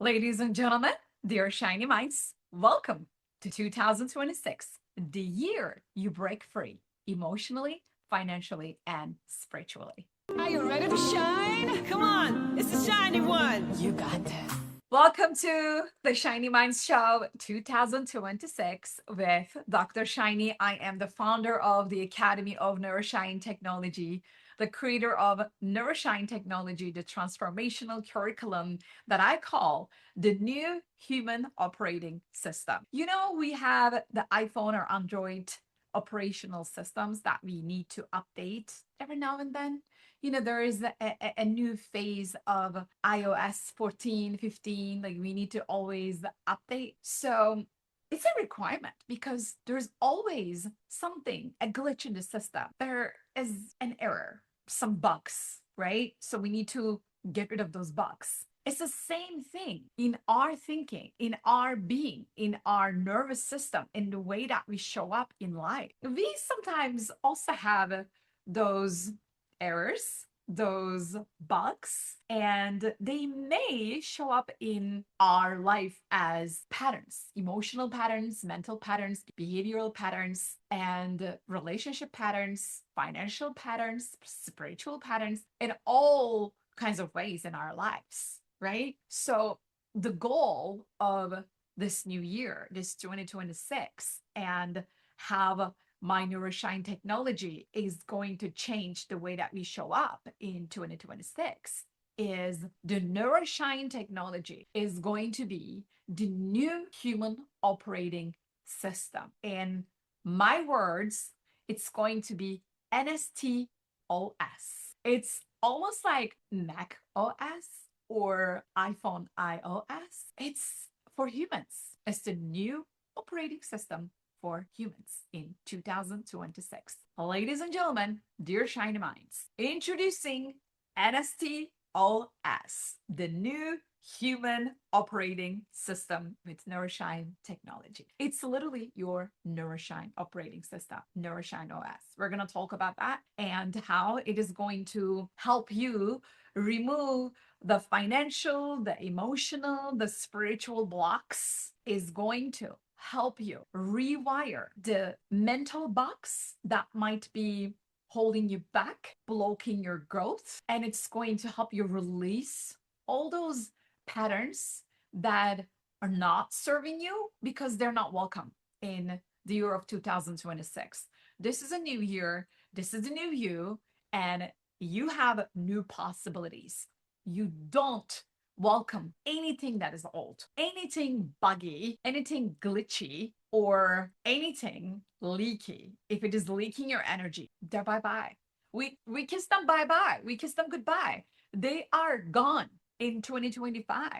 Ladies and gentlemen, dear shiny minds, welcome to 2026, the year you break free emotionally, financially, and spiritually. Are you ready to shine? Come on, it's the shiny one. You got this. Welcome to the Shiny Minds Show 2026 with Dr. Shiny. I am the founder of the Academy of Neuroshine Technology, the creator of Neuroshine Technology, the transformational curriculum that I call the new human operating system. You know, we have the iPhone or Android operational systems that we need to update every now and then. You know, there is a new phase of iOS 14, 15, like we need to always update. So it's a requirement because there's always something, a glitch in the system. There is an error, some bugs, right? So we need to get rid of those bugs. It's the same thing in our thinking, in our being, in our nervous system, in the way that we show up in life. We sometimes also have those errors, those bugs, and they may show up in our life as patterns, emotional patterns, mental patterns, behavioral patterns, and relationship patterns, financial patterns, spiritual patterns, in all kinds of ways in our lives, right? So the goal of this new year, this 2026, and have my Neuroshine technology is going to change the way that we show up in 2026 is the Neuroshine technology is going to be the new human operating system. In my words, it's going to be NST OS. It's almost like Mac OS or iPhone iOS. It's for humans. It's the new operating system for humans in 2026. Ladies and gentlemen, dear shiny minds, introducing NST OS, the new human operating system with Neuroshine technology. It's literally your Neuroshine operating system, Neuroshine OS. We're going to talk about that and how it is going to help you remove the financial, the emotional, the spiritual blocks, is going to help you rewire the mental box that might be holding you back, blocking your growth. And it's going to help you release all those patterns that are not serving you because they're not welcome in the year of 2026. This is a new year. This is a new you. And you have new possibilities. You don't welcome anything that is old, anything buggy, anything glitchy, or anything leaky. If it is leaking your energy, they're bye-bye. We kiss them bye-bye. We kiss them goodbye. They are gone in 2025.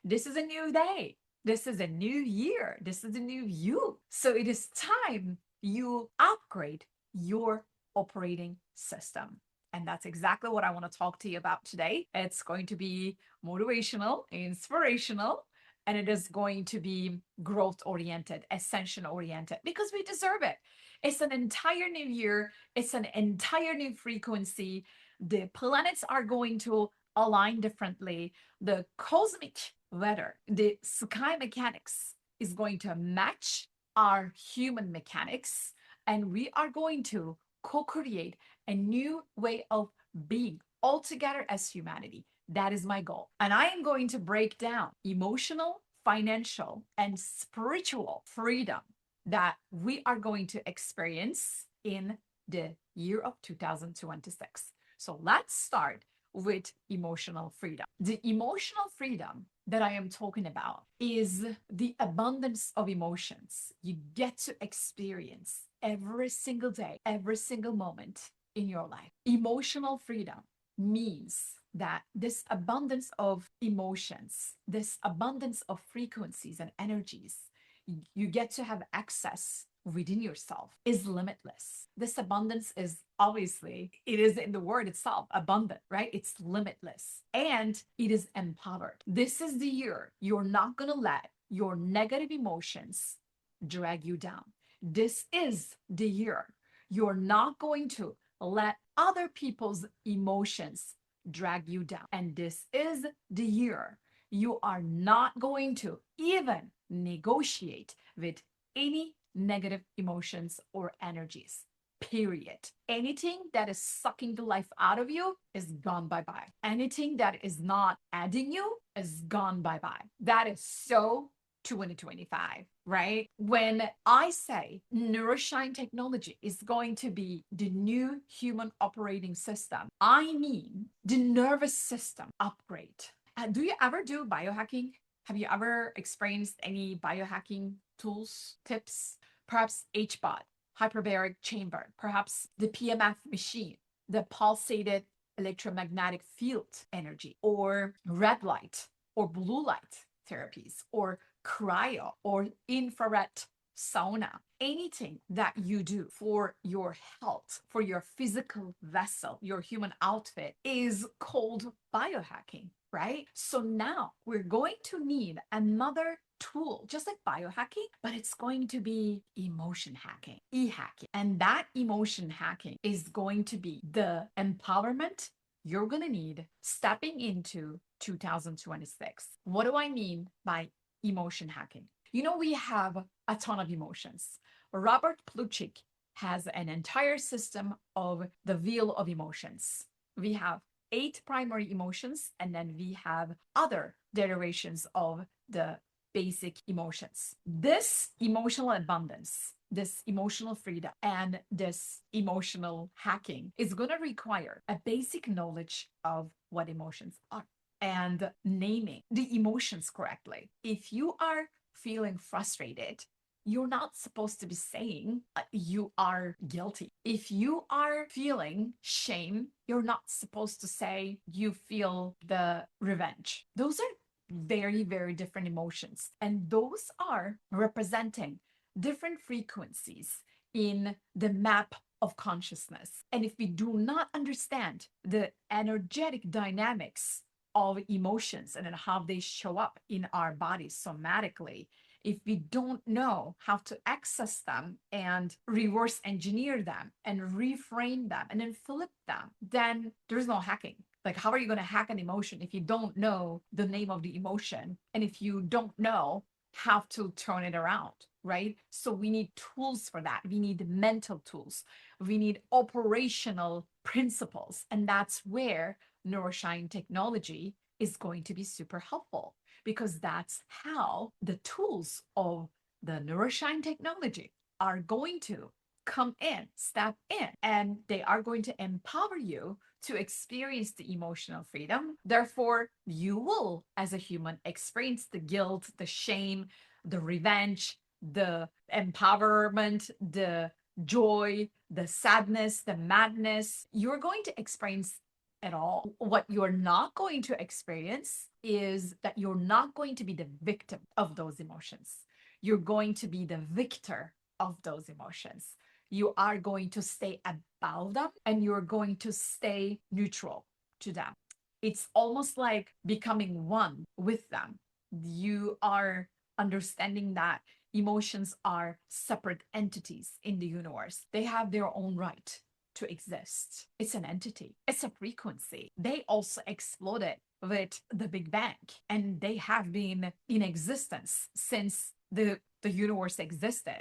This is a new day. This is a new year. This is a new you. So it is time you upgrade your operating system. And that's exactly what I want to talk to you about today. It's going to be motivational, inspirational, and it is going to be growth oriented, ascension oriented, because we deserve it. It's an entire new year, it's an entire new frequency. The planets are going to align differently. The cosmic weather, the sky mechanics is going to match our human mechanics, and we are going to co-create a new way of being all together as humanity. That is my goal. And I am going to break down emotional, financial, and spiritual freedom that we are going to experience in the year of 2026. So let's start with emotional freedom. The emotional freedom that I am talking about is the abundance of emotions you get to experience every single day, every single moment in your life. Emotional freedom means that this abundance of emotions, this abundance of frequencies and energies you get to have access within yourself is limitless. This abundance is obviously, it is in the word itself, abundant, right? It's limitless and it is empowered. This is the year you're not going to let your negative emotions drag you down. This is the year you're not going to let other people's emotions drag you down. And this is the year You are not going to even negotiate with any negative emotions or energies. Period. Anything that is sucking the life out of you is gone bye bye. Anything that is not adding you is gone bye bye. That is so 2025, right? When I say Neuroshine technology is going to be the new human operating system, I mean the nervous system upgrade. Do you ever do biohacking? Have you ever experienced any biohacking tools, tips? Perhaps HBOT, hyperbaric chamber, perhaps the PMF machine, the pulsated electromagnetic field energy, or red light or blue light therapies, or cryo or infrared sauna. Anything that you do for your health, for your physical vessel, your human outfit is called biohacking, right? So now we're going to need another tool, just like biohacking, but it's going to be emotion hacking, e-hacking. And that emotion hacking is going to be the empowerment you're going to need stepping into 2026. What do I mean by emotion hacking? You know, we have a ton of emotions. Robert Plutchik has an entire system of the wheel of emotions. We have 8 primary emotions, and then we have other derivations of the basic emotions. This emotional abundance, this emotional freedom, and this emotional hacking is going to require a basic knowledge of what emotions are and naming the emotions correctly. If you are feeling frustrated, you're not supposed to be saying you are guilty. If you are feeling shame, you're not supposed to say you feel the revenge. Those are very, very different emotions. And those are representing different frequencies in the map of consciousness. And if we do not understand the energetic dynamics of emotions and then how they show up in our bodies somatically, if we don't know how to access them and reverse engineer them and reframe them and then flip them, then there's no hacking. Like, how are you going to hack an emotion if you don't know the name of the emotion and if you don't know how to turn it around, right? So we need tools for that. We need mental tools. We need operational principles. And that's where Neuroshine technology is going to be super helpful, because that's how the tools of the Neuroshine technology are going to come in, step in, and they are going to empower you to experience the emotional freedom. Therefore, you will, as a human, experience the guilt, the shame, the revenge, the empowerment, the joy, the sadness, the madness. You're going to experience at all. What you're not going to experience is that you're not going to be the victim of those emotions. You're going to be the victor of those emotions. You are going to stay above them and you're going to stay neutral to them. It's almost like becoming one with them. You are understanding that emotions are separate entities in the universe. They have their own right to exist. It's an entity, it's a frequency. They also exploded with the Big Bang, and they have been in existence since the universe existed.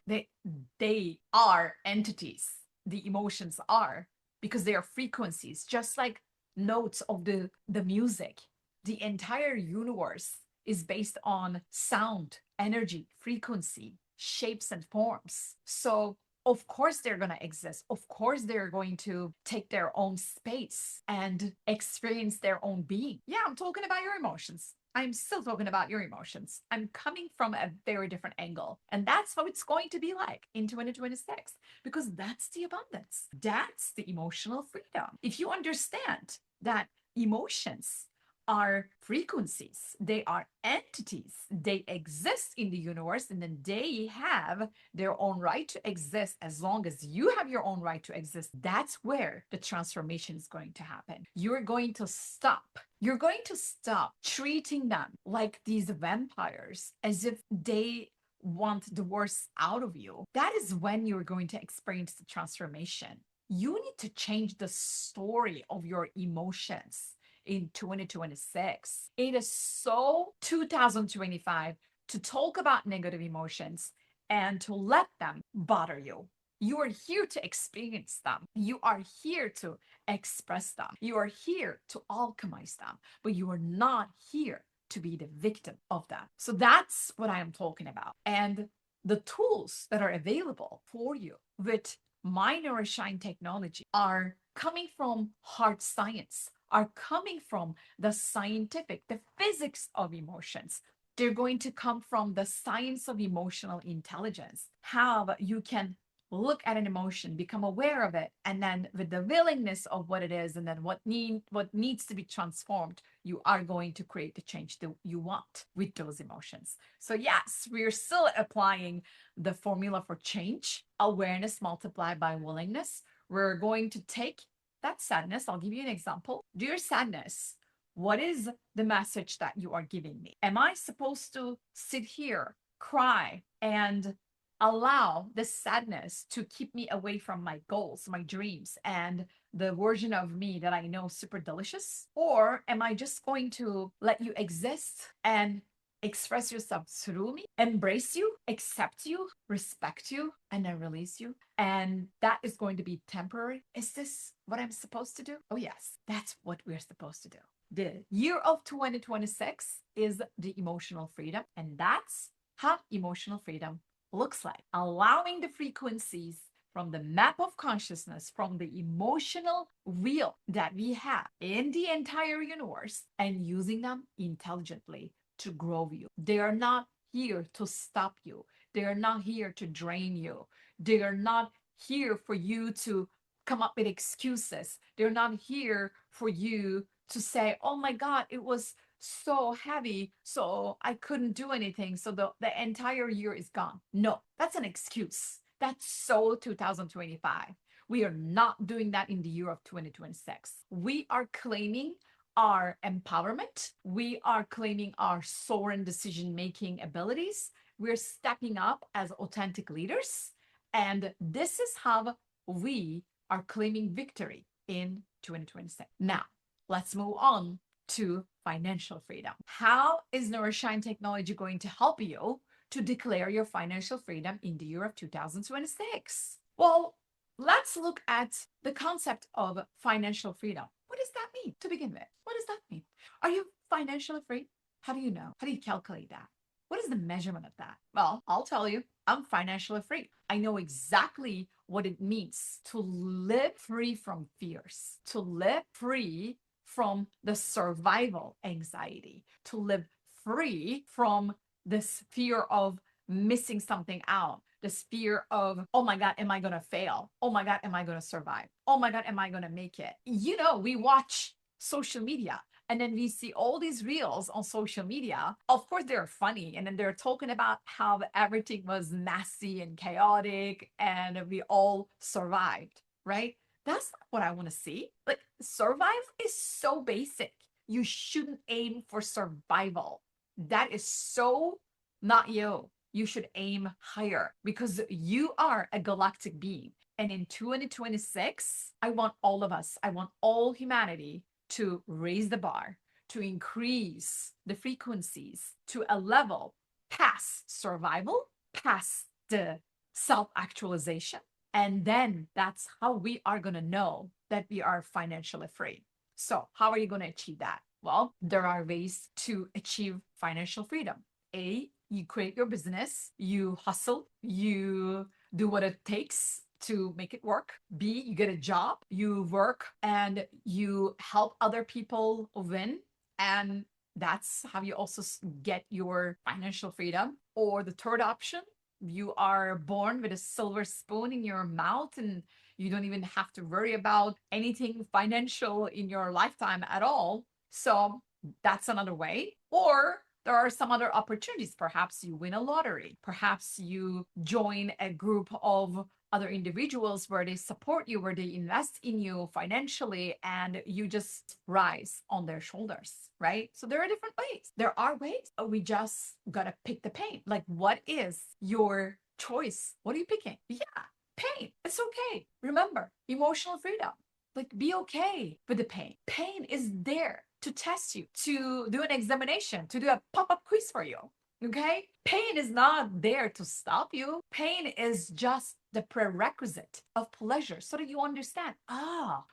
They are entities. The emotions are, because they are frequencies, just like notes of the music. The entire universe is based on sound, energy, frequency, shapes, and forms. So of course they're going to exist. Of course they're going to take their own space and experience their own being. Yeah, I'm talking about your emotions. I'm still talking about your emotions. I'm coming from a very different angle. And that's how it's going to be like in 2026, because that's the abundance. That's the emotional freedom. If you understand that emotions are frequencies, they are entities, they exist in the universe, and then they have their own right to exist as long as you have your own right to exist. That's where the transformation is going to happen. You're going to stop. You're going to stop treating them like these vampires as if they want the worst out of you. That is when you're going to experience the transformation. You need to change the story of your emotions in 2026. It is so 2025 to talk about negative emotions and to let them bother you. You are here to experience them. You are here to express them. You are here to alchemize them, but you are not here to be the victim of them. So that's what I am talking about. And the tools that are available for you with my Neuroshine technology are coming from hard science, are coming from the scientific, the physics of emotions. They're going to come from the science of emotional intelligence, how you can look at an emotion, become aware of it, and then with the willingness of what it is, and then what needs to be transformed, you are going to create the change that you want with those emotions. So yes, we're still applying the formula for change, awareness multiplied by willingness. We're going to take that sadness. I'll give you an example. Dear sadness, what is the message that you are giving me? Am I supposed to sit here, cry, and allow this sadness to keep me away from my goals, my dreams, and the version of me that I know super delicious? Or am I just going to let you exist and express yourself through me, embrace you, accept you, respect you, and then release you? And that is going to be temporary. Is this what I'm supposed to do? Oh, yes, that's what we're supposed to do. The year of 2026 is the emotional freedom, and that's how emotional freedom looks like. Allowing the frequencies from the map of consciousness, from the emotional wheel that we have in the entire universe, and using them intelligently to grow you. They are not here to stop you. They are not here to drain you. They are not here for you to come up with excuses. They're not here for you to say, oh my God, it was so heavy, so I couldn't do anything. So the entire year is gone. No, that's an excuse. That's so 2025. We are not doing that in the year of 2026. We are claiming our empowerment. We are claiming our sovereign decision making abilities. We're stepping up as authentic leaders. And this is how we are claiming victory in 2026. Now, let's move on to financial freedom. How is Nourishine technology going to help you to declare your financial freedom in the year of 2026? Well, let's look at the concept of financial freedom. What does that mean to begin with? What does that mean? Are you financially free? How do you know? How do you calculate that? What is the measurement of that? Well, I'll tell you, I'm financially free. I know exactly what it means to live free from fears, to live free from the survival anxiety, to live free from this fear of missing something out, this fear of, oh my God, am I going to fail? Oh my God, am I going to survive? Oh my God, am I going to make it? You know, we watch social media and then we see all these reels on social media. Of course, they're funny. And then they're talking about how everything was messy and chaotic and we all survived, right? That's not what I want to see. Like, survival is so basic. You shouldn't aim for survival. That is so not you. You should aim higher because you are a galactic being. And in 2026, I want all of us, I want all humanity to raise the bar, to increase the frequencies to a level past survival, past the self actualization. And then that's how we are going to know that we are financially free. So, how are you going to achieve that? Well, there are ways to achieve financial freedom. A, you create your business, you hustle, you do what it takes to make it work. B, you get a job, you work and you help other people win. And that's how you also get your financial freedom. Or the third option, you are born with a silver spoon in your mouth and you don't even have to worry about anything financial in your lifetime at all. So that's another way. Or there are some other opportunities. Perhaps you win a lottery. Perhaps you join a group of other individuals where they support you, where they invest in you financially, and you just rise on their shoulders, right? So there are different ways. There are ways. We just gotta pick the pain. Like, what is your choice? What are you picking? Yeah, pain. It's okay. Remember, emotional freedom. Like, be okay with the pain. Pain is there to test you, to do an examination, to do a pop-up quiz for you. Okay? Pain is not there to stop you. Pain is just the prerequisite of pleasure so that you understand,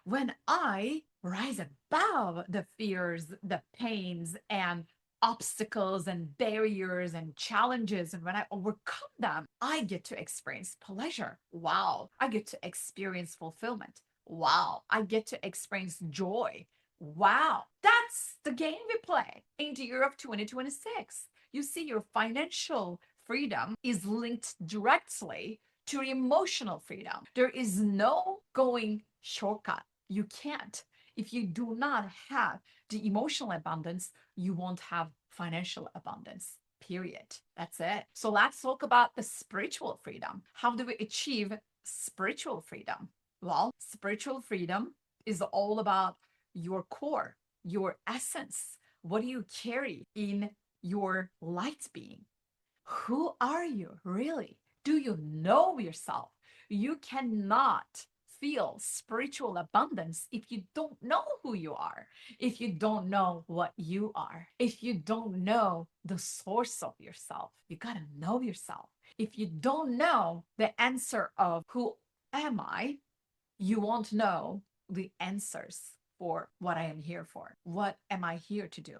when I rise above the fears, the pains, and obstacles and barriers and challenges, and when I overcome them, I get to experience pleasure. Wow. I get to experience fulfillment. Wow. I get to experience joy. Wow. That's the game we play in the year of 2026. You see, your financial freedom is linked directly to your emotional freedom. There is no going shortcut. You can't. If you do not have the emotional abundance, you won't have financial abundance. Period. That's it. So let's talk about the spiritual freedom. How do we achieve spiritual freedom? Well, spiritual freedom is all about your core, your essence. What do you carry in your light being? Who are you really? Do you know yourself? You cannot feel spiritual abundance if you don't know who you are, if you don't know what you are, if you don't know the source of yourself. You got to know yourself. If you don't know the answer of who am I, you won't know the answers for what I am here for. What am I here to do?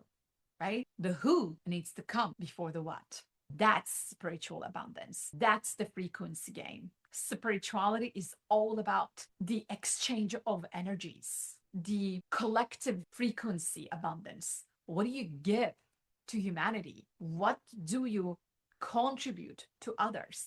Right? The who needs to come before the what. That's spiritual abundance. That's the frequency game. Spirituality is all about the exchange of energies, the collective frequency abundance. What do you give to humanity? What do you contribute to others?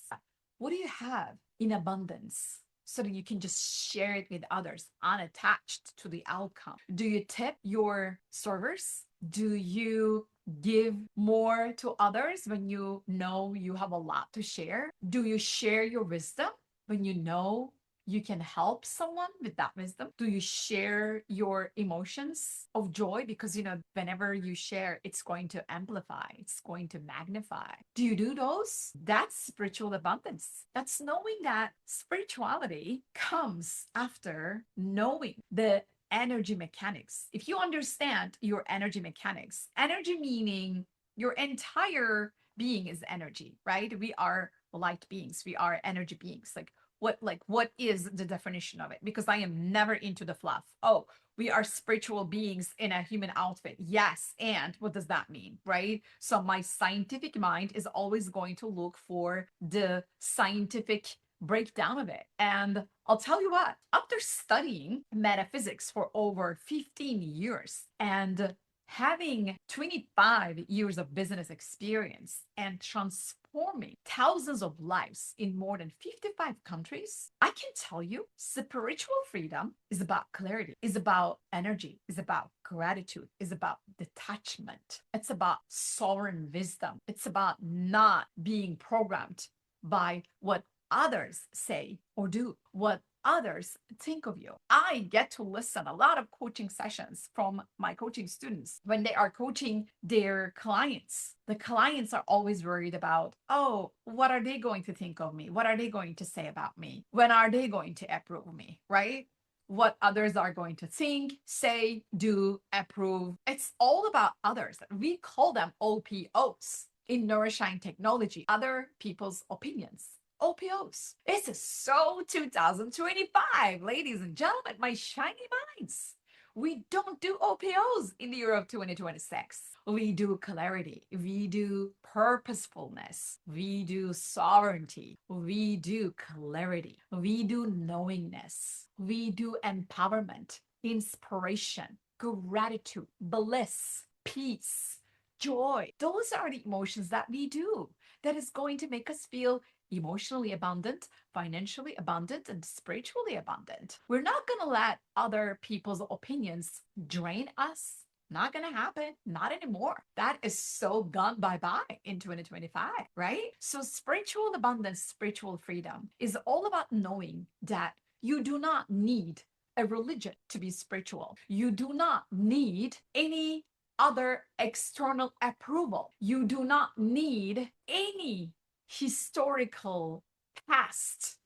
What do you have in abundance so that you can just share it with others unattached to the outcome? Do you tip your servers? Do you give more to others when you know you have a lot to share? Do you share your wisdom when you know you can help someone with that wisdom? Do you share your emotions of joy? Because, whenever you share, it's going to amplify, it's going to magnify. Do you do those? That's spiritual abundance. That's knowing that spirituality comes after knowing the energy mechanics. If you understand your energy mechanics, energy meaning your entire being is energy, right? We are light beings, we are energy beings. What is the definition of it? Because I am never into the fluff. Oh, we are spiritual beings in a human outfit. Yes, and what does that mean, right? So my scientific mind is always going to look for the scientific breakdown of it. And I'll tell you what, after studying metaphysics for over 15 years and having 25 years of business experience and transforming thousands of lives in more than 55 countries, I can tell you spiritual freedom is about clarity, is about energy, is about gratitude, is about detachment. It's about sovereign wisdom. It's about not being programmed by what others say or do, what others think of you. I get to listen a lot of coaching sessions from my coaching students when they are coaching their clients. The clients are always worried about, oh, what are they going to think of me? What are they going to say about me? When are they going to approve me, right? What others are going to think, say, do, approve. It's all about others. We call them OPOs in neuroscience technology, other people's opinions. OPOs. It's so 2025, ladies and gentlemen, my shiny minds. We don't do OPOs in the year of 2026. We do clarity. We do purposefulness. We do sovereignty. We do clarity. We do knowingness. We do empowerment, inspiration, gratitude, bliss, peace, joy. Those are the emotions that we do that is going to make us feel emotionally abundant, financially abundant, and spiritually abundant. We're not going to let other people's opinions drain us. Not going to happen. Not anymore. That is so gone bye-bye in 2025, right? So spiritual abundance, spiritual freedom is all about knowing that you do not need a religion to be spiritual. You do not need any other external approval. You do not need any historical past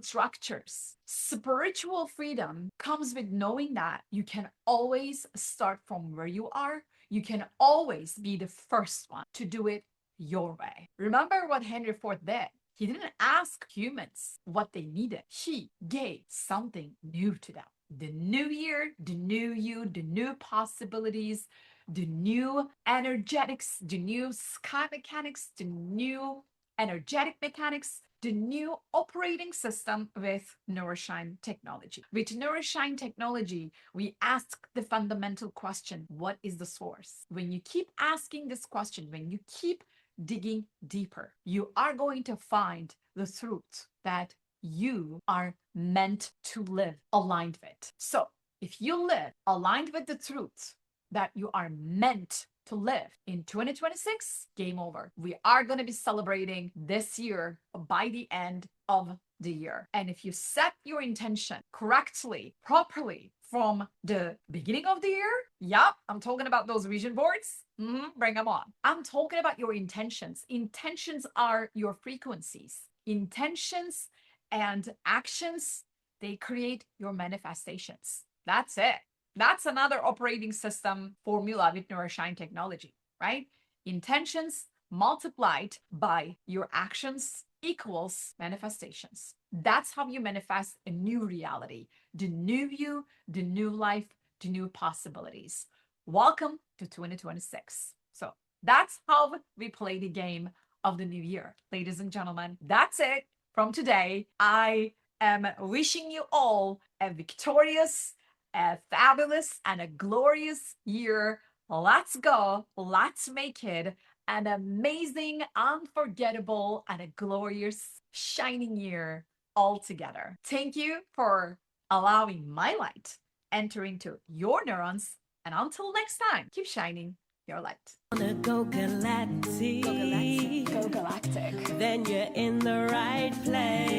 structures. Spiritual freedom comes with knowing that you can always start from where you are. You can always be the first one to do it your way. Remember what Henry Ford did? He didn't ask humans what they needed. He gave something new to them. The new year, the new you, the new possibilities, the new energetics, the new sky mechanics, the new energetic mechanics, the new operating system with Neuroshine technology. With Neuroshine technology, we ask the fundamental question, what is the source? When you keep asking this question, when you keep digging deeper, you are going to find the truth that you are meant to live aligned with. So if you live aligned with the truth that you are meant to live in 2026, game over. We are going to be celebrating this year by the end of the year. And if you set your intention correctly, properly from the beginning of the year, yep, I'm talking about those vision boards. Bring them on. I'm talking about your intentions. Intentions are your frequencies. Intentions and actions, they create your manifestations. That's it. That's another operating system formula with Neuroshine technology, right? Intentions multiplied by your actions equals manifestations. That's how you manifest a new reality, the new you, the new life, the new possibilities. Welcome to 2026. So that's how we play the game of the new year. Ladies and gentlemen, that's it from today. I am wishing you all a victorious, a fabulous, and a glorious year. Let's go. Let's make it an amazing, unforgettable, and a glorious, shining year all together. Thank you for allowing my light enter into your neurons. And until next time, keep shining your light. Go galactic. Go galactic. Go galactic. Then you're in the right place.